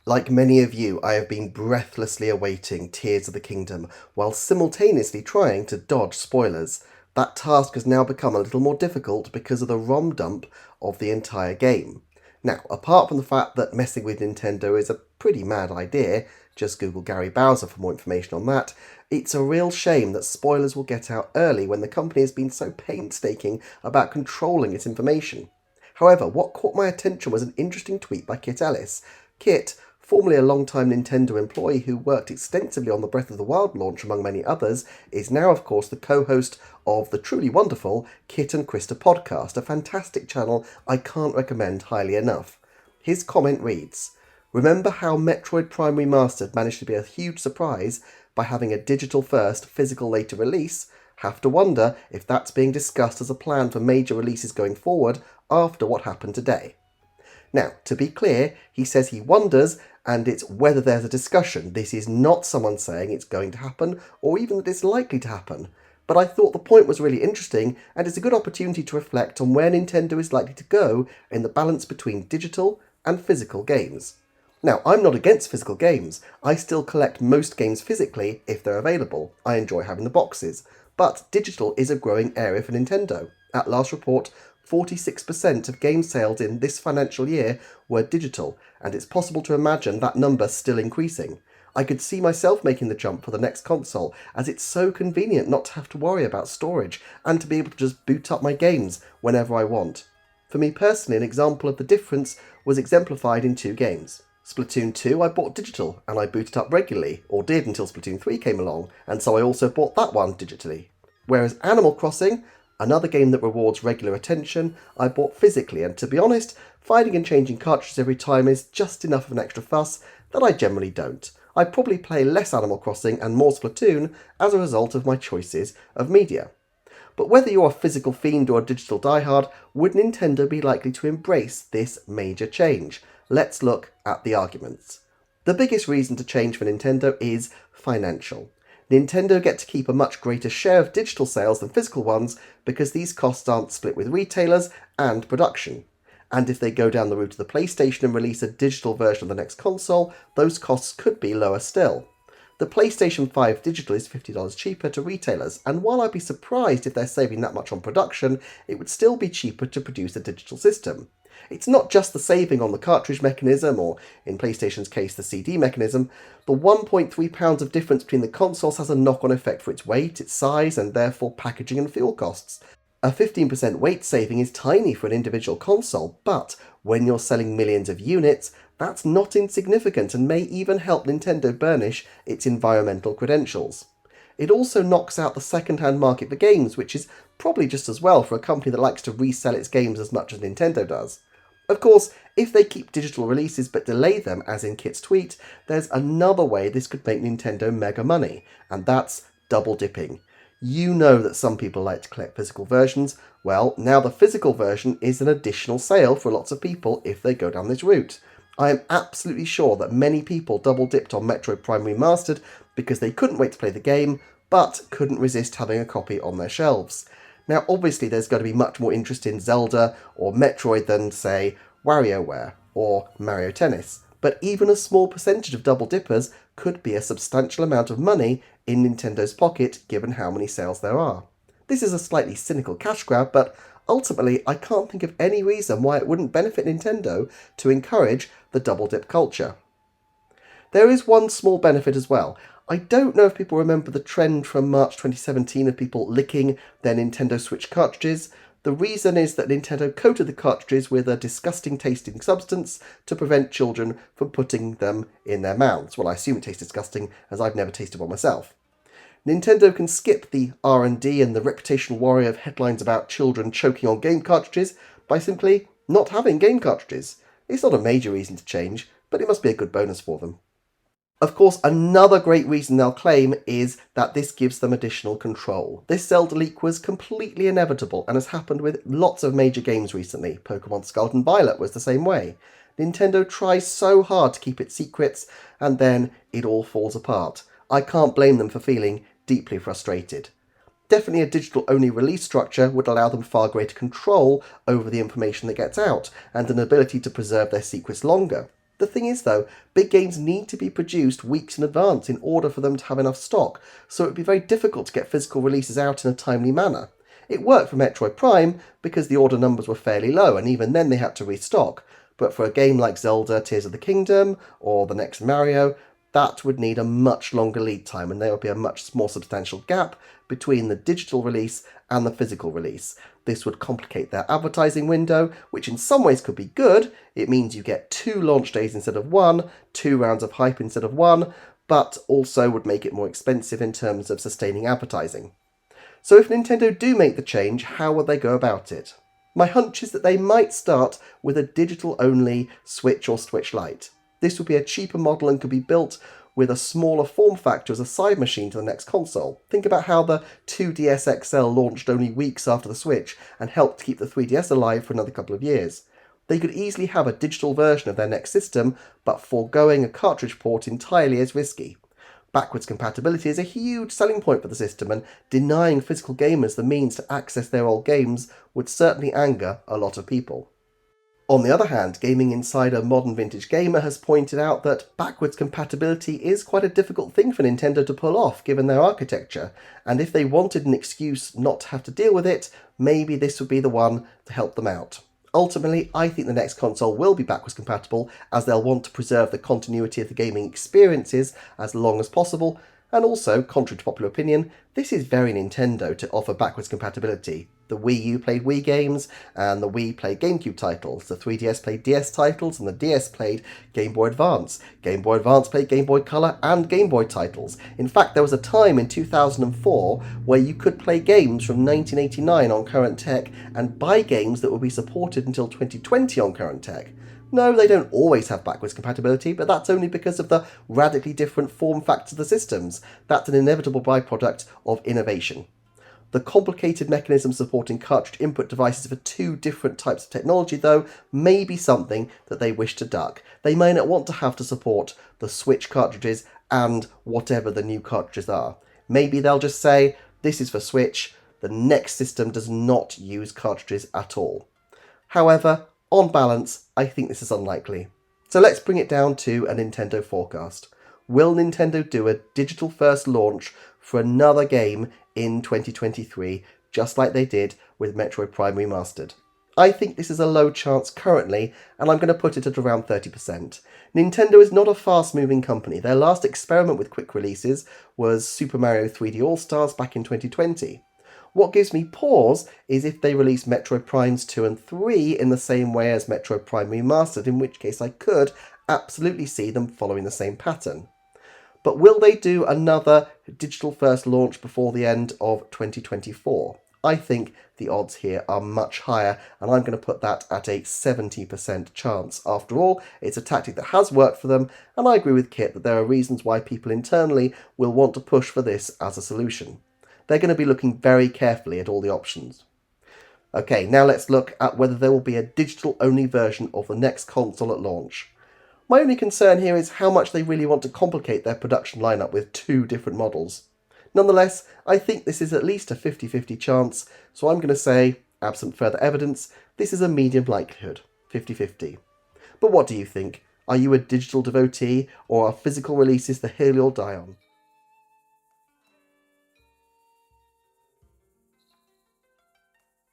Like many of you, I have been breathlessly awaiting Tears of the Kingdom while simultaneously trying to dodge spoilers. That task has now become a little more difficult because of the ROM dump of the entire game. Now, apart from the fact that messing with Nintendo is a pretty mad idea, just Google Gary Bowser for more information on that, it's a real shame that spoilers will get out early when the company has been so painstaking about controlling its information. However, what caught my attention was an interesting tweet by Kit Ellis. Kit, formerly a long-time Nintendo employee who worked extensively on the Breath of the Wild launch among many others, is now of course the co-host of the truly wonderful Kit and Krysta podcast, a fantastic channel I can't recommend highly enough. His comment reads, "Remember how Metroid Prime Remastered managed to be a huge surprise by having a digital first, physical later release? Have to wonder if that's being discussed as a plan for major releases going forward after what happened today." Now, to be clear, he says he wonders, and it's whether there's a discussion. This is not someone saying it's going to happen, or even that it's likely to happen. But I thought the point was really interesting, and it's a good opportunity to reflect on where Nintendo is likely to go in the balance between digital and physical games. Now, I'm not against physical games. I still collect most games physically if they're available. I enjoy having the boxes. But digital is a growing area for Nintendo. At last report, 46% of game sales in this financial year were digital, and it's possible to imagine that number still increasing. I could see myself making the jump for the next console, as it's so convenient not to have to worry about storage and to be able to just boot up my games whenever I want. For me personally, an example of the difference was exemplified in two games. Splatoon 2 I bought digital, and I booted up regularly, or did until Splatoon 3 came along, and so I also bought that one digitally. Whereas Animal Crossing, another game that rewards regular attention, I bought physically, and to be honest, finding and changing cartridges every time is just enough of an extra fuss that I generally don't. I probably play less Animal Crossing and more Splatoon as a result of my choices of media. But whether you're a physical fiend or a digital diehard, would Nintendo be likely to embrace this major change? Let's look at the arguments. The biggest reason to change for Nintendo is financial. Nintendo get to keep a much greater share of digital sales than physical ones because these costs aren't split with retailers and production. And if they go down the route of the PlayStation and release a digital version of the next console, those costs could be lower still. The PlayStation 5 digital is $50 cheaper to retailers, and while I'd be surprised if they're saving that much on production, it would still be cheaper to produce a digital system. It's not just the saving on the cartridge mechanism, or in PlayStation's case the CD mechanism. The 1.3 pounds of difference between the consoles has a knock-on effect for its weight, its size, and therefore packaging and fuel costs. A 15% weight saving is tiny for an individual console, but when you're selling millions of units, that's not insignificant and may even help Nintendo burnish its environmental credentials. It also knocks out the second-hand market for games, which is probably just as well for a company that likes to resell its games as much as Nintendo does. Of course, if they keep digital releases but delay them, as in Kit's tweet, there's another way this could make Nintendo mega money, and that's double dipping. You know that some people like to collect physical versions. Well, now the physical version is an additional sale for lots of people if they go down this route. I am absolutely sure that many people double dipped on Metroid Prime Remastered because they couldn't wait to play the game, but couldn't resist having a copy on their shelves. Now, obviously, there's going to be much more interest in Zelda or Metroid than, say, WarioWare or Mario Tennis. But even a small percentage of double dippers could be a substantial amount of money in Nintendo's pocket given how many sales there are. This is a slightly cynical cash grab, but ultimately I can't think of any reason why it wouldn't benefit Nintendo to encourage the double dip culture. There is one small benefit as well. I don't know if people remember the trend from March 2017 of people licking their Nintendo Switch cartridges. The reason is that Nintendo coated the cartridges with a disgusting tasting substance to prevent children from putting them in their mouths. Well, I assume it tastes disgusting, as I've never tasted one myself. Nintendo can skip the R&D and the reputational worry of headlines about children choking on game cartridges by simply not having game cartridges. It's not a major reason to change, but it must be a good bonus for them. Of course, another great reason they'll claim is that this gives them additional control. This Zelda leak was completely inevitable and has happened with lots of major games recently. Pokemon Scarlet and Violet was the same way. Nintendo tries so hard to keep its secrets, and then it all falls apart. I can't blame them for feeling deeply frustrated. Definitely a digital-only release structure would allow them far greater control over the information that gets out, and an ability to preserve their secrets longer. The thing is though, big games need to be produced weeks in advance in order for them to have enough stock, so it would be very difficult to get physical releases out in a timely manner. It worked for Metroid Prime because the order numbers were fairly low and even then they had to restock, but for a game like Zelda, Tears of the Kingdom, or the next Mario, that would need a much longer lead time and there would be a much more substantial gap between the digital release and the physical release. This would complicate their advertising window, which in some ways could be good. It means you get 2 launch days instead of 1, 2 rounds of hype instead of 1, but also would make it more expensive in terms of sustaining advertising. So if Nintendo do make the change, how would they go about it? My hunch is that they might start with a digital-only Switch or Switch Lite. This would be a cheaper model and could be built with a smaller form factor as a side machine to the next console. Think about how the 2DS XL launched only weeks after the Switch and helped keep the 3DS alive for another couple of years. They could easily have a digital version of their next system, but foregoing a cartridge port entirely is risky. Backwards compatibility is a huge selling point for the system, and denying physical gamers the means to access their old games would certainly anger a lot of people. On the other hand, Gaming Insider Modern Vintage Gamer has pointed out that backwards compatibility is quite a difficult thing for Nintendo to pull off given their architecture, and if they wanted an excuse not to have to deal with it, maybe this would be the one to help them out. Ultimately, I think the next console will be backwards compatible as they'll want to preserve the continuity of the gaming experiences as long as possible, and also, contrary to popular opinion, this is very Nintendo to offer backwards compatibility. The Wii U played Wii games, and the Wii played GameCube titles, the 3DS played DS titles, and the DS played Game Boy Advance. Game Boy Advance played Game Boy Color and Game Boy titles. In fact, there was a time in 2004 where you could play games from 1989 on current tech and buy games that would be supported until 2020 on current tech. No, they don't always have backwards compatibility, but that's only because of the radically different form factors of the systems. That's an inevitable byproduct of innovation. The complicated mechanism supporting cartridge input devices for 2 different types of technology, though, may be something that they wish to duck. They may not want to have to support the Switch cartridges and whatever the new cartridges are. Maybe they'll just say, this is for Switch, the next system does not use cartridges at all. However, on balance, I think this is unlikely. So let's bring it down to a Nintendo forecast. Will Nintendo do a digital-first launch for another game in 2023, just like they did with Metroid Prime Remastered? I think this is a low chance currently, and I'm going to put it at around 30%. Nintendo is not a fast-moving company. Their last experiment with quick releases was Super Mario 3D All-Stars back in 2020. What gives me pause is if they release Metroid Primes 2 and 3 in the same way as Metroid Prime Remastered, in which case I could absolutely see them following the same pattern. But will they do another digital-first launch before the end of 2024? I think the odds here are much higher, and I'm going to put that at a 70% chance. After all, it's a tactic that has worked for them, and I agree with Kit that there are reasons why people internally will want to push for this as a solution. They're going to be looking very carefully at all the options. Okay, now let's look at whether there will be a digital-only version of the next console at launch. My only concern here is how much they really want to complicate their production lineup with 2 different models. Nonetheless, I think this is at least a 50-50 chance, so I'm going to say, absent further evidence, this is a medium likelihood, 50-50. But what do you think? Are you a digital devotee, or are physical releases the hill you'll die on?